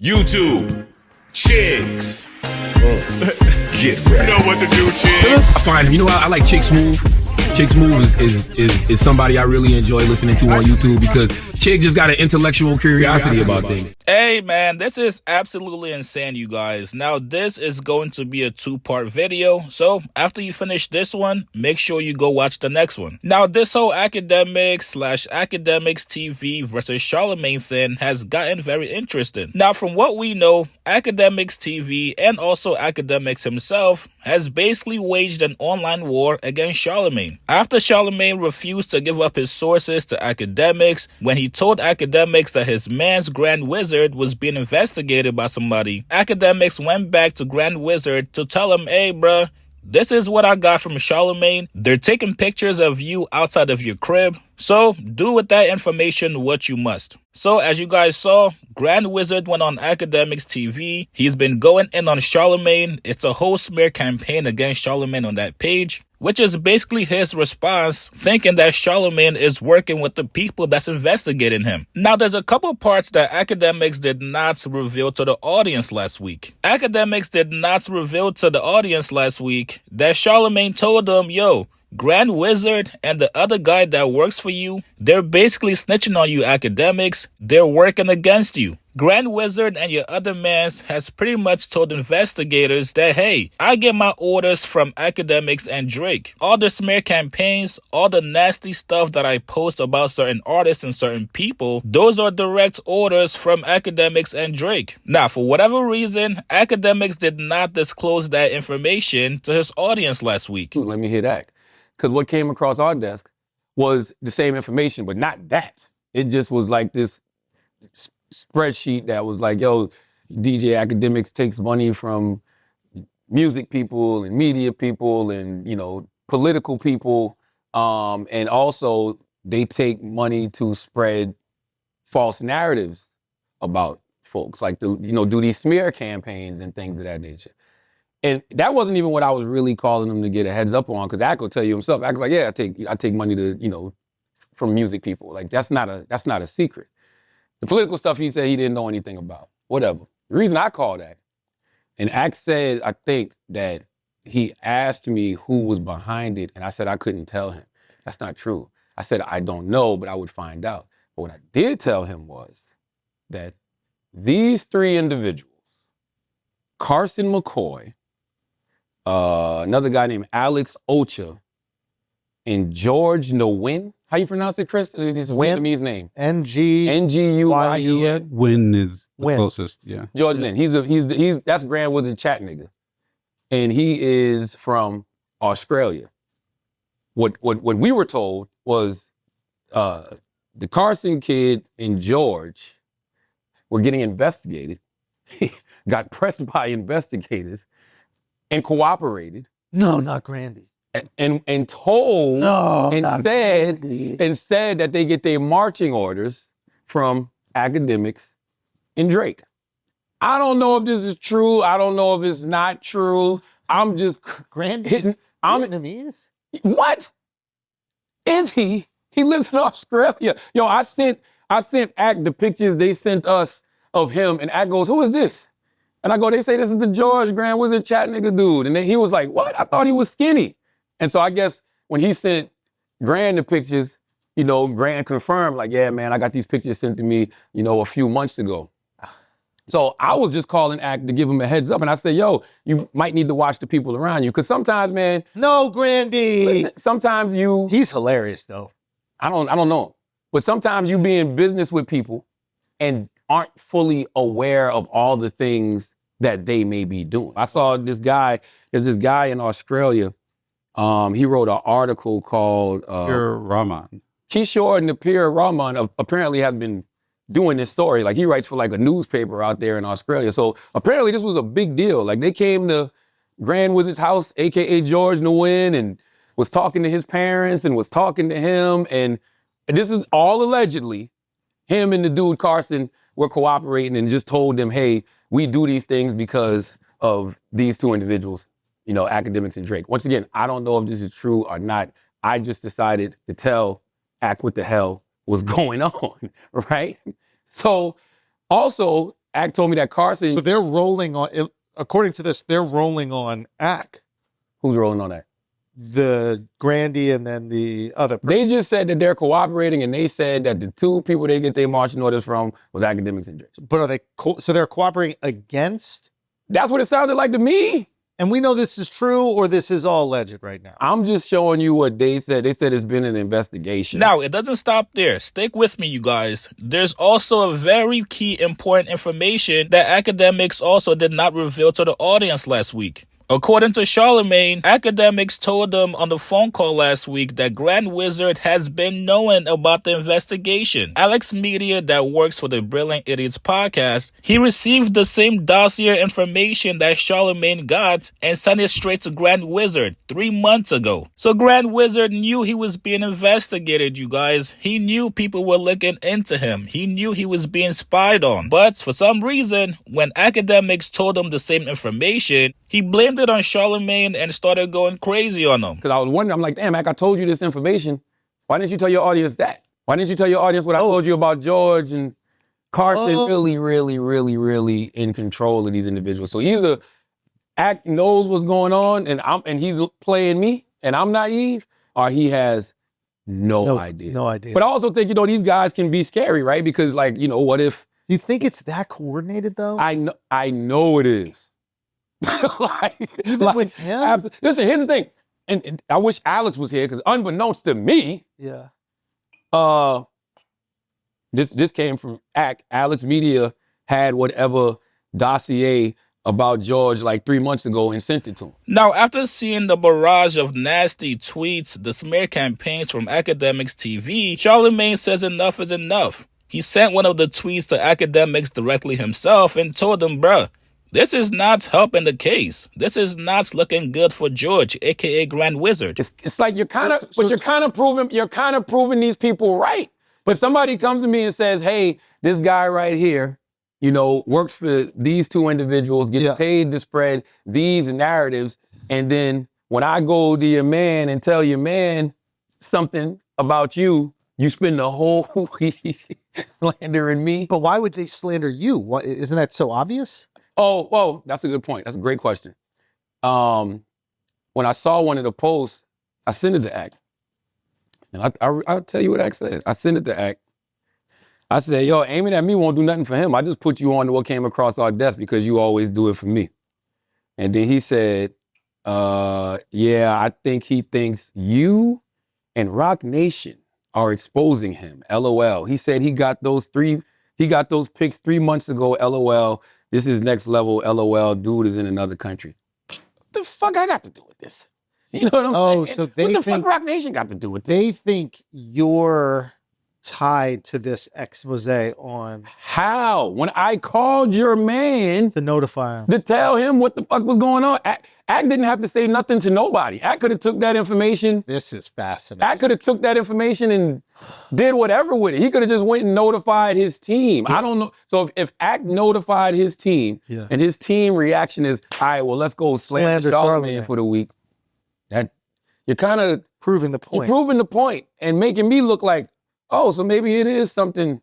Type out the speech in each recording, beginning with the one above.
YouTube, chicks. Get ready. You know what to do, chicks. I find him. You know, I like Chick Smooth. Chick Smooth is somebody I really enjoy listening to on YouTube because Chick just got an intellectual curiosity about things. Hey man, this is absolutely insane, you guys. Now this is going to be a two-part video, so after you finish this one, make sure you go watch the next one. Now this whole AkademiksTV versus Charlamagne thing has gotten very interesting. Now from what we know, AkademiksTV and also Akademiks himself has basically waged an online war against Charlamagne. After Charlamagne refused to give up his sources to Akademiks when he told Akademiks that his man's Grand Wizard was being investigated by somebody, Akademiks went back to Grand Wizard to tell him, hey bruh, this is what I got from Charlamagne. They're taking pictures of you outside of your crib, so do with that information what you must. So as you guys saw, Grand Wizard went on AkademiksTV. He's been going in on Charlamagne. It's a whole smear campaign against Charlamagne on that page, which is basically his response, thinking that Charlamagne is working with the people that's investigating him. Now, there's a couple parts that Akademiks did not reveal to the audience last week. Akademiks did not reveal to the audience last week that Charlamagne told them, yo, Grand Wizard and the other guy that works for you, they're basically snitching on you, Akademiks. They're working against you. Grand Wizard and your other mans has pretty much told investigators that, hey, I get my orders from Akademiks and Drake. All the smear campaigns, all the nasty stuff that I post about certain artists and certain people, those are direct orders from Akademiks and Drake. Now, for whatever reason, Akademiks did not disclose that information to his audience last week. Let me hear that. Because what came across our desk was the same information, but not that. It just was like this spreadsheet that was like, yo, DJ Akademiks takes money from music people and media people and, you know, political people. And also they take money to spread false narratives about folks, like, do these smear campaigns and things of that nature. And that wasn't even what I was really calling him to get a heads up on, because Ak will tell you himself. Ak's like, yeah, I take money to, from music people. Like, that's not a secret. The political stuff he said he didn't know anything about. Whatever. The reason I called Ak, and Ak said, I think, that he asked me who was behind it, and I said I couldn't tell him. That's not true. I said I don't know, but I would find out. But what I did tell him was that these three individuals, Carson McCoy, another guy named Alex Ocha, and George Nguyen. How you pronounce it, Chris? It's a Vietnamese name. Nguyen. Win is the closest, yeah. George Nguyen. That's Grand Wizard chat nigga, and he is from Australia. What we were told was the Carson kid and George were getting investigated, got pressed by investigators, and cooperated. No, not Grandy. And told and said that they get their marching orders from Akademiks and Drake. I don't know if this is true. I don't know if it's not true. I'm just Grandy's Vietnamese? What? Is he? He lives in Australia. Yo, I sent Ak the pictures they sent us of him, and Ak goes, who is this? And I go, they say this is the George Grand Wizard chat nigga dude. And then he was like, what? I thought he was skinny. And so I guess when he sent Grand the pictures, Grand confirmed, like, yeah, man, I got these pictures sent to me, a few months ago. So I was just calling Ak to give him a heads up. And I said, yo, you might need to watch the people around you. Because sometimes, man. No, Grandy. Listen, sometimes He's hilarious, though. I don't know. But sometimes you be in business with people and aren't fully aware of all the things that they may be doing. I saw there's this guy in Australia. He wrote an article called Pure Rahman. Kishore and Napir Rahman apparently have been doing this story. Like, he writes for like a newspaper out there in Australia. So apparently this was a big deal. Like, they came to Grand Wizard's house, aka George Nguyen, and was talking to his parents and was talking to him. And this is all allegedly him and the dude Carson were cooperating and just told them, hey, we do these things because of these two individuals, Akademiks and Drake. Once again, I don't know if this is true or not. I just decided to tell Ak what the hell was going on, right? So also, Ack told me that Carson. So they're rolling on, according to this, they're rolling on Ack, Who's rolling on that? the Grandy, and then the other person. They just said that they're cooperating, and they said that the two people they get their marching orders from was Akademiks and Drake. But are they, so they're cooperating against? That's what it sounded like to me. And we know this is true, or this is all alleged right now? I'm just showing you what they said. They said it's been an investigation. Now, it doesn't stop there. Stick with me, you guys. There's also a very key important information that Akademiks also did not reveal to the audience last week. According to Charlamagne, Akademiks told them on the phone call last week that Grand Wizard has been knowing about the investigation. Alex Media, that works for the Brilliant Idiots podcast, he received the same dossier information that Charlamagne got and sent it straight to Grand Wizard 3 months ago. So Grand Wizard knew he was being investigated, you guys. He knew people were looking into him. He knew he was being spied on. But for some reason, when Akademiks told him the same information, he blamed it on Charlamagne and started going crazy on him. Because I was wondering, I'm like, damn, Mac, I told you this information. Why didn't you tell your audience that? Why didn't you tell your audience what I told you about George and Carson? Really in control of these individuals. So either Act knows what's going on and he's playing me and I'm naive, or he has no idea. No idea. But I also think, these guys can be scary, right? Because what if... Do you think it's that coordinated, though? I know it is. Even with him? Listen, here's the thing. And I wish Alex was here, because unbeknownst to me, Yeah. this came from Alex Media had whatever dossier about George like 3 months ago and sent it to him. Now, after seeing the barrage of nasty tweets, the smear campaigns from AkademiksTV, Charlamagne says enough is enough. He sent one of the tweets to Akademiks directly himself and told them, bruh, this is not helping the case. This is not looking good for George, aka Grand Wizard. It's like you're kind of proving these people right. But if somebody comes to me and says, hey, this guy right here, works for these two individuals, gets paid to spread these narratives, and then when I go to your man and tell your man something about you, you spend the whole week slandering me. But why would they slander you? Isn't that so obvious? Oh, well, that's a good point. That's a great question. When I saw one of the posts, I sent it to Act. And I'll tell you what Act said. I sent it to Act. I said, yo, aiming at me won't do nothing for him. I just put you on to what came across our desk because you always do it for me. And then he said, yeah, I think he thinks you and Rock Nation are exposing him. LOL. He said he got those pics 3 months ago. LOL. This is next level. LOL. Dude is in another country. What the fuck I got to do with this? You know what I'm saying? So they what the think fuck Rock Nation got to do with this? they think you're tied to this expose on How? When I called your man to notify him. to tell him what the fuck was going on, Act didn't have to say nothing to nobody. Act could have took that information. This is fascinating. Act could have took that information and did whatever with it. He could have just went and notified his team. I don't know. So if Act notified his team and his team reaction is, all right, well, let's go slander Charlamagne for the week. That you're kind of proving the point. You're proving the point and making me look like, oh, so maybe it is something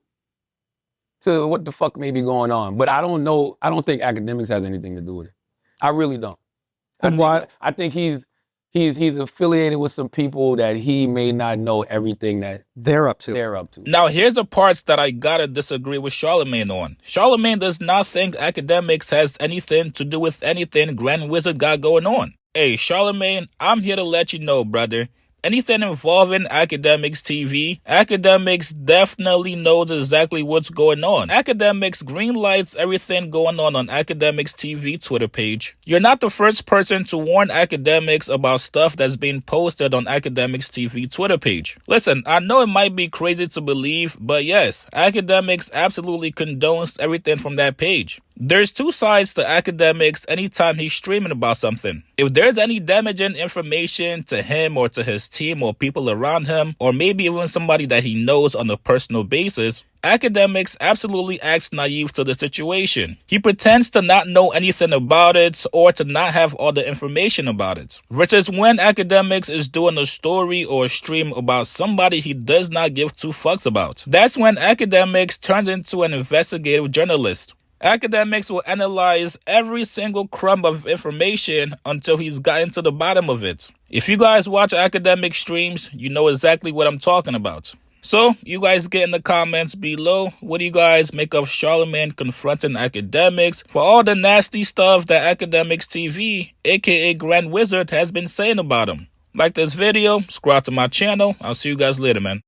to what the fuck may be going on. But I don't know. I don't think Akademiks has anything to do with it. I really don't. And why? I think he's affiliated with some people that he may not know everything that they're up to. Now, here's the parts that I gotta disagree with Charlamagne on. Charlamagne does not think Akademiks has anything to do with anything Grand Wizard got going on. Hey, Charlamagne, I'm here to let you know, brother. Anything involving AkademiksTV, Akademiks definitely knows exactly what's going on. Akademiks greenlights everything going on AkademiksTV Twitter page. You're not the first person to warn Akademiks about stuff that's being posted on AkademiksTV Twitter page. Listen, I know it might be crazy to believe, but yes, Akademiks absolutely condones everything from that page. There's two sides to Akademiks anytime he's streaming about something. If there's any damaging information to him or to his team or people around him, or maybe even somebody that he knows on a personal basis, Akademiks absolutely acts naive to the situation. He pretends to not know anything about it or to not have all the information about it. Versus when Akademiks is doing a story or a stream about somebody he does not give two fucks about. That's when Akademiks turns into an investigative journalist. Akademiks will analyze every single crumb of information until he's gotten to the bottom of it. If you guys watch Akademiks streams, you know exactly what I'm talking about. So, you guys get in the comments below, what do you guys make of Charlamagne confronting Akademiks for all the nasty stuff that AkademiksTV, aka Grand Wizard, has been saying about him? Like this video, subscribe to my channel. I'll see you guys later, man.